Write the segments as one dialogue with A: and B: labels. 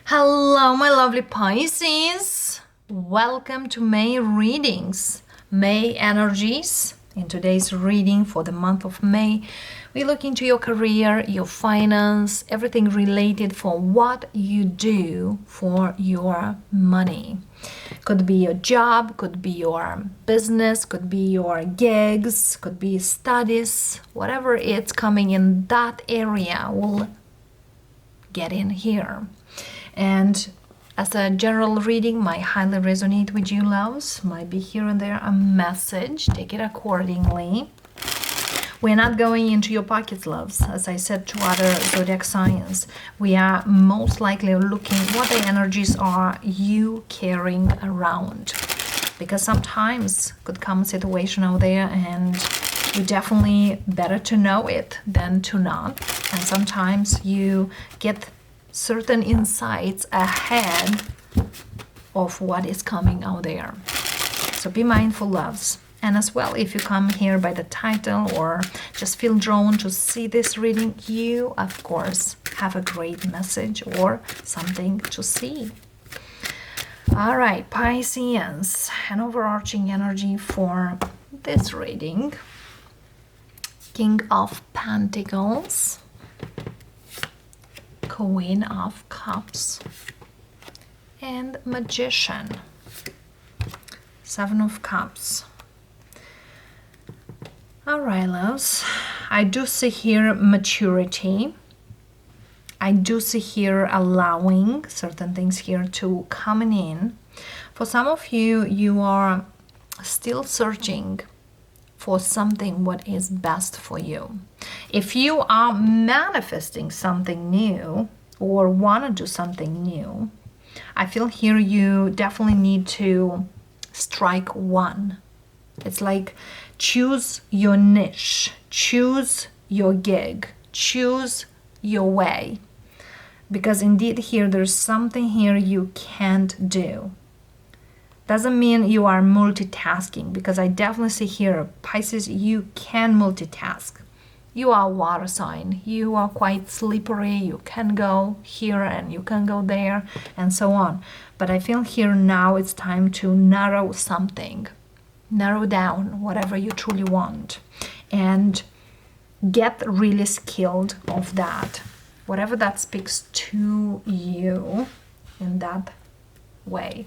A: Hello, my lovely Pisces. Welcome to May readings, May energies. In today's reading for the month of May, we look into your career, your finance, everything related for what you do for your money. Could be your job, could be your business, could be your gigs, could be studies, whatever it's coming in that area will get in here. And as a general reading, might highly resonate with you, loves. Might be here and there a message. Take it accordingly. We're not going into your pockets, loves. As I said to other zodiac signs, we are most likely looking what the energies are you carrying around. Because sometimes could come a situation out there and we definitely better to know it than to not. And sometimes you get certain insights ahead of what is coming out there. So be mindful, loves. And as well, if you come here by the title or just feel drawn to see this reading, you, of course, have a great message or something to see. All right, Pisceans, an overarching energy for this reading. King of Pentacles, Queen of Cups, and Magician, Seven of Cups. All right, loves. I do see here maturity. I do see here allowing certain things here to come in. For some of you, you are still searching for something what is best for you. If you are manifesting something new or want to do something new, I feel here you definitely need to strike one. It's like choose your niche, choose your gig, choose your way. Because indeed here there's something here you can't do. Doesn't mean you are multitasking, because I definitely see here, Pisces, you can multitask. You are a water sign. You are quite slippery. You can go here and you can go there and so on. But I feel here now it's time to narrow something. Narrow down whatever you truly want and get really skilled of that. Whatever that speaks to you in that way.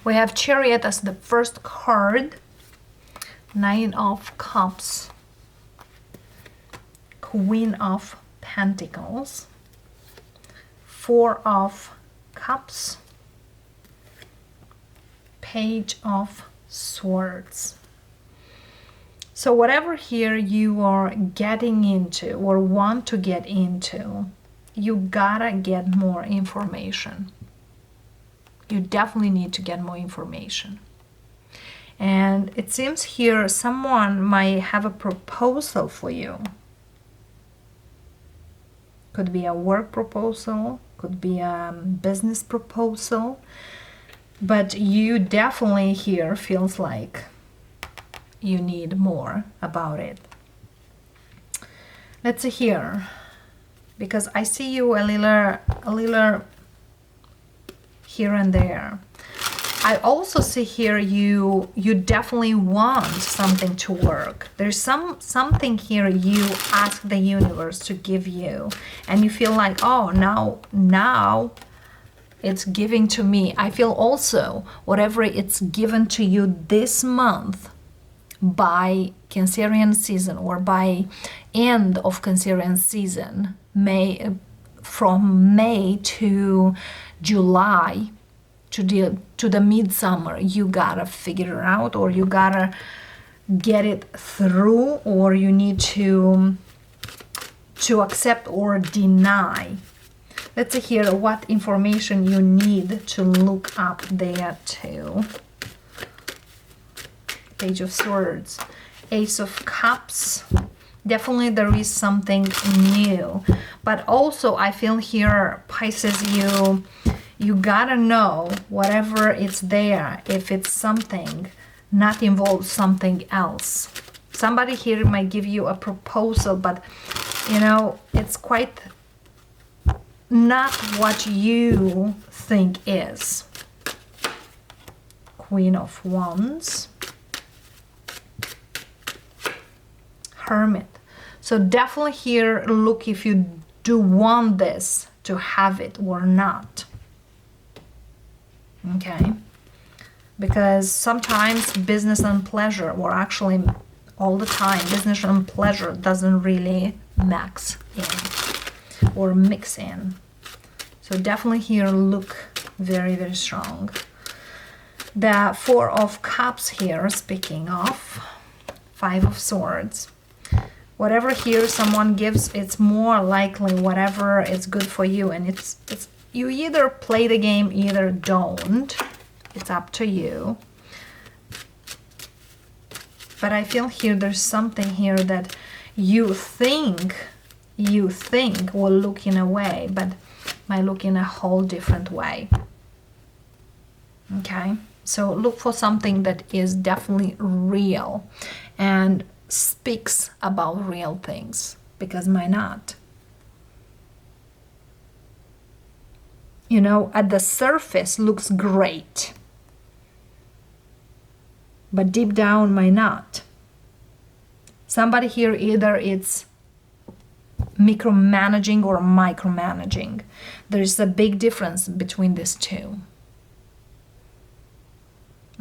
A: We have Chariot as the first card, Nine of Cups, Queen of Pentacles, Four of Cups, Page of Swords. So whatever here you are getting into or want to get into, you gotta get more information. You definitely need to get more information. And it seems here someone might have a proposal for you. Could be a work proposal, could be a business proposal, but you definitely here feels like you need more about it. Let's see here, because I see you a little here and there. I also see here you definitely want something to work. There's something here you ask the universe to give you and you feel like, oh, now it's giving to me. I feel also whatever it's given to you this month by Cancerian season or by end of Cancerian season, from May to July to the midsummer, you gotta figure it out, or you gotta get it through, or you need to accept or deny. Let's see here what information you need to look up there too. Page of Swords, Ace of Cups. Definitely there is something new, but also I feel here, Pisces, you gotta know whatever it's there, if it's something not involve something else. Somebody here might give you a proposal, but you know, it's quite not what you think is. Queen of Wands. Hermit. So definitely here, look if you do want this to have it or not. Okay. Because sometimes business and pleasure, or actually all the time, business and pleasure doesn't really max in or mix in. So definitely here look very, very strong. The Four of Cups here, speaking of, Five of Swords. Whatever here someone gives, it's more likely whatever is good for you. And it's you either play the game, either don't. It's up to you. But I feel here there's something here that you think will look in a way, but might look in a whole different way. Okay, so look for something that is definitely real and speaks about real things, because might not. You know, at the surface looks great, but deep down might not. Somebody here, either it's micromanaging or micromanaging. There's a big difference between these two.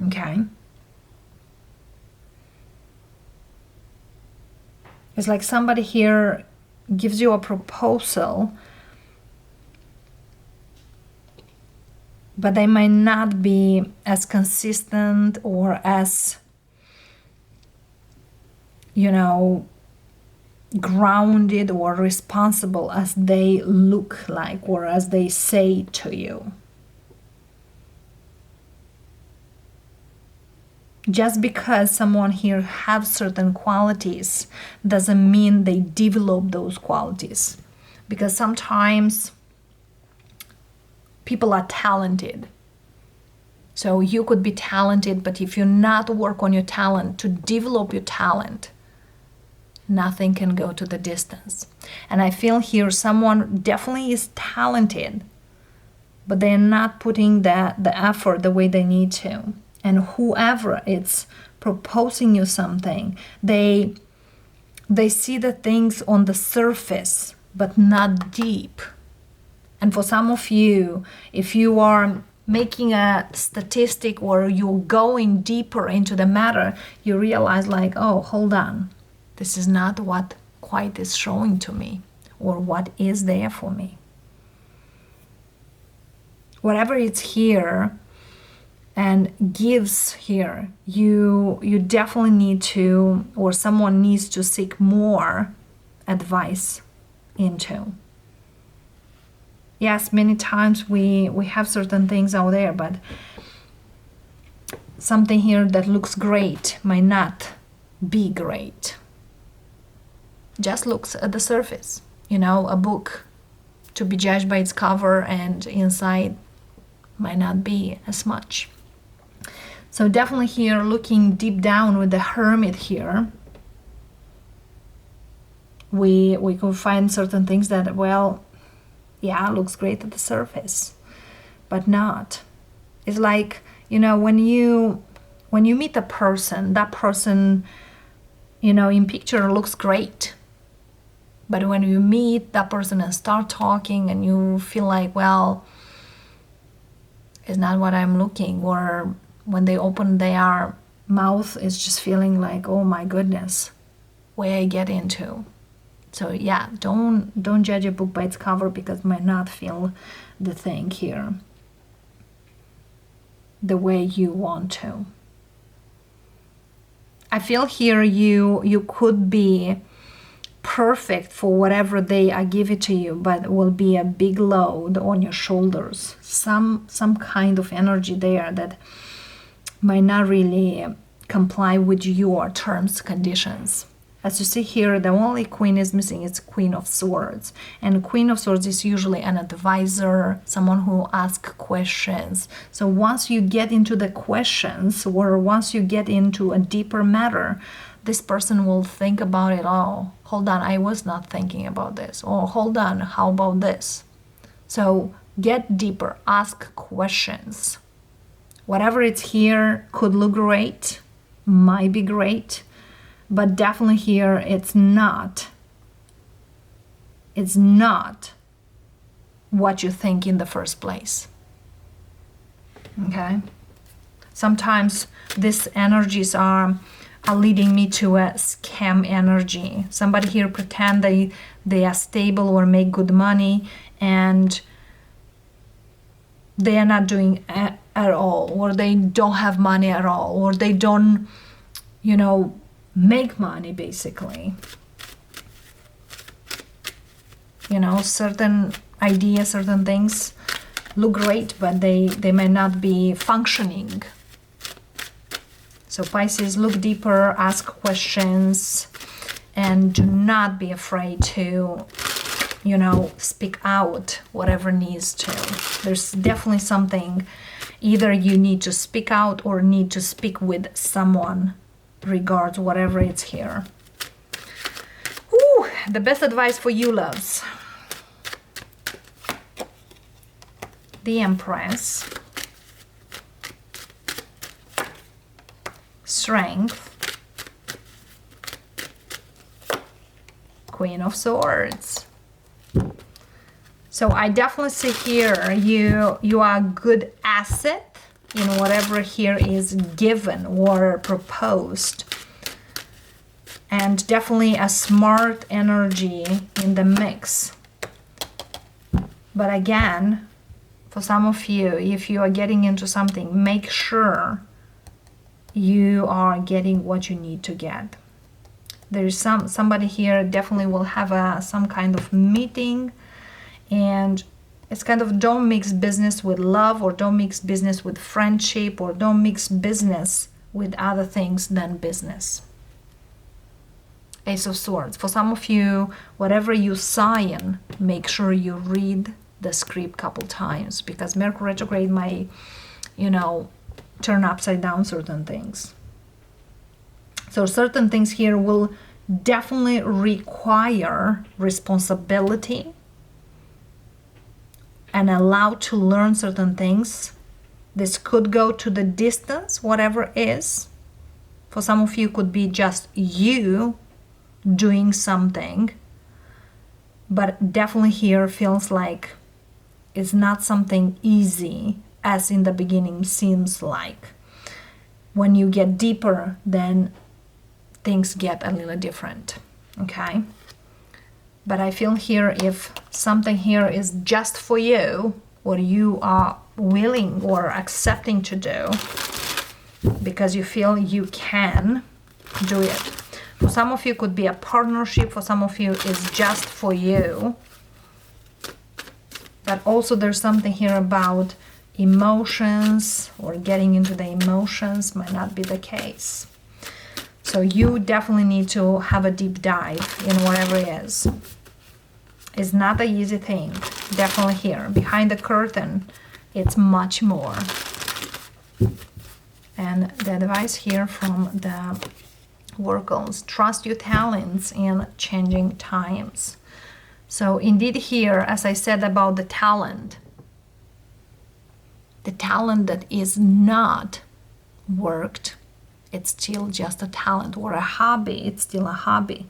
A: Okay. It's like somebody here gives you a proposal, but they might not be as consistent or as, you know, grounded or responsible as they look like or as they say to you. Just because someone here has certain qualities doesn't mean they develop those qualities. Because sometimes people are talented. So you could be talented, but if you not work on your talent, to develop your talent, nothing can go to the distance. And I feel here someone definitely is talented, but they're not putting the effort the way they need to. And whoever is proposing you something, they see the things on the surface, but not deep. And for some of you, if you are making a statistic or you're going deeper into the matter, you realize like, oh, hold on. This is not what quite is showing to me or what is there for me. Whatever is here and gives here, you definitely need to, or someone needs to seek more advice into. Yes, many times we have certain things out there, but something here that looks great might not be great. Just looks at the surface. You know, a book to be judged by its cover and inside might not be as much. So definitely here looking deep down with the Hermit here, we could find certain things that, well, yeah, looks great at the surface, but not. It's like, you know, when you meet a person, that person, you know, in picture looks great. But when you meet that person and start talking and you feel like, well, it's not what I'm looking, or when they open their mouth, it's just feeling like, oh my goodness, where I get into. So yeah, don't judge a book by its cover, because it might not feel the thing here the way you want to. I feel here you could be perfect for whatever they are giving to you, but it will be a big load on your shoulders. Some kind of energy there that might not really comply with your terms, conditions. As you see here, the only queen is missing is Queen of Swords. And Queen of Swords is usually an advisor, someone who asks questions. So once you get into the questions, or once you get into a deeper matter, this person will think about it all. Hold on, I was not thinking about this. Or hold on, how about this? So get deeper, ask questions. Whatever it's here could look great, might be great, but definitely here it's not what you think in the first place. Okay? Sometimes these energies are leading me to a scam energy. Somebody here pretend they are stable or make good money, and they are not doing at all, or they don't have money at all, or they don't, make money basically. Certain ideas, certain things look great, but they may not be functioning. So Pisces, look deeper, ask questions, and do not be afraid to, speak out whatever needs to. There's definitely something, either you need to speak out or need to speak with someone, regards whatever it's here. Ooh, the best advice for you, loves. The Empress, Strength, Queen of Swords. So I definitely see here you are a good asset in whatever here is given or proposed, and definitely a smart energy in the mix. But again, for some of you, if you are getting into something, make sure you are getting what you need to get. There is somebody here definitely will have some kind of meeting, and it's kind of don't mix business with love, or don't mix business with friendship, or don't mix business with other things than business. Ace of Swords. For some of you, whatever you sign, make sure you read the script couple times, because Mercury retrograde might, turn upside down certain things. So certain things here will definitely require responsibility and allow to learn certain things. This could go to the distance, whatever is. For some of you, could be just you doing something, but definitely here feels like it's not something easy as in the beginning seems like. When you get deeper, then things get a little different. Okay? But I feel here, if something here is just for you, or you are willing or accepting to do because you feel you can do it. For some of you, could be a partnership. For some of you, it's just for you. But also there's something here about emotions, or getting into the emotions might not be the case. So you definitely need to have a deep dive in whatever it is. It's not an easy thing. Definitely here. Behind the curtain, it's much more. And the advice here from the Oracles, trust your talents in changing times. So indeed here, as I said about the talent that is not worked, it's still just a talent, or a hobby, it's still a hobby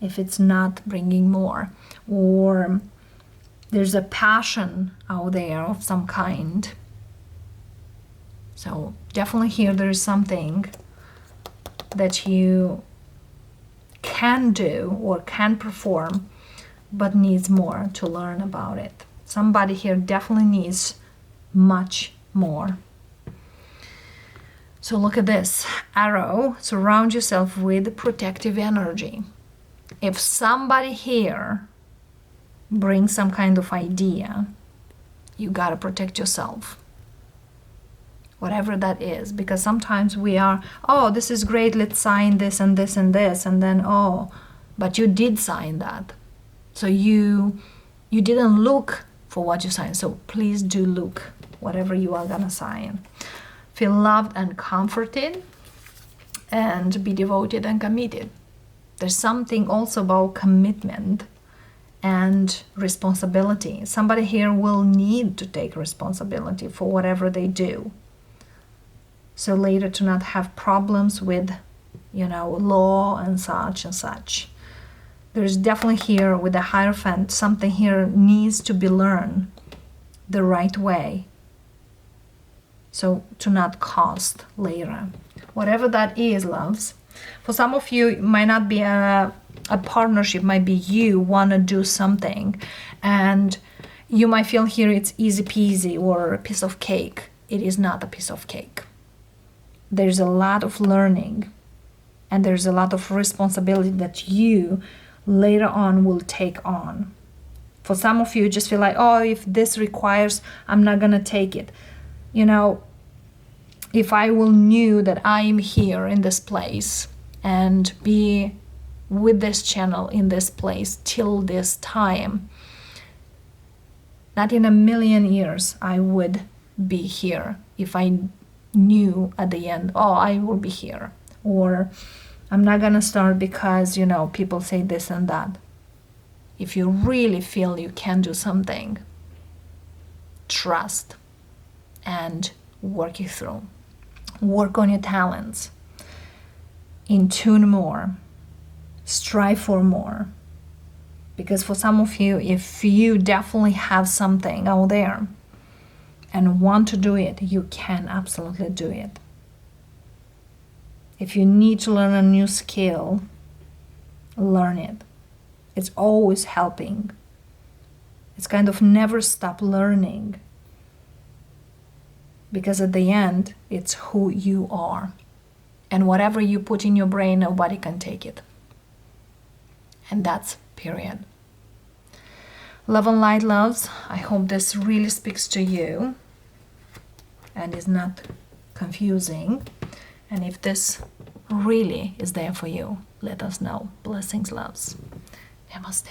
A: if it's not bringing more. Or there's a passion out there of some kind. So definitely here there is something that you can do or can perform, but needs more to learn about it. Somebody here definitely needs much more. So look at this arrow. Surround yourself with protective energy. If somebody here brings some kind of idea, you gotta protect yourself, whatever that is. Because sometimes we are, oh, this is great, let's sign this and this and this, and then, oh, but you did sign that. So you didn't look for what you signed. So please do look whatever you are gonna sign. Feel loved and comforted, and be devoted and committed. There's something also about commitment and responsibility. Somebody here will need to take responsibility for whatever they do. So later to not have problems with, law and such and such. There's definitely here with the Hierophant, something here needs to be learned the right way. So to not cost later. Whatever that is, loves. For some of you, it might not be a partnership, might be you want to do something. And you might feel here it's easy peasy or a piece of cake. It is not a piece of cake. There's a lot of learning. And there's a lot of responsibility that you later on will take on. For some of you, just feel like, oh, if this requires, I'm not going to take it. If I will knew that I am here in this place and be with this channel in this place till this time, not in a million years I would be here if I knew at the end, oh, I will be here. Or I'm not gonna start because, people say this and that. If you really feel you can do something, trust and work it through. Work on your talents. In tune more. Strive for more. Because for some of you, if you definitely have something out there and want to do it, you can absolutely do it. If you need to learn a new skill, learn it. It's always helping. It's kind of never stop learning. Because at the end, it's who you are. And whatever you put in your brain, nobody can take it. And that's period. Love and light, loves. I hope this really speaks to you and is not confusing. And if this really is there for you, let us know. Blessings, loves. Namaste.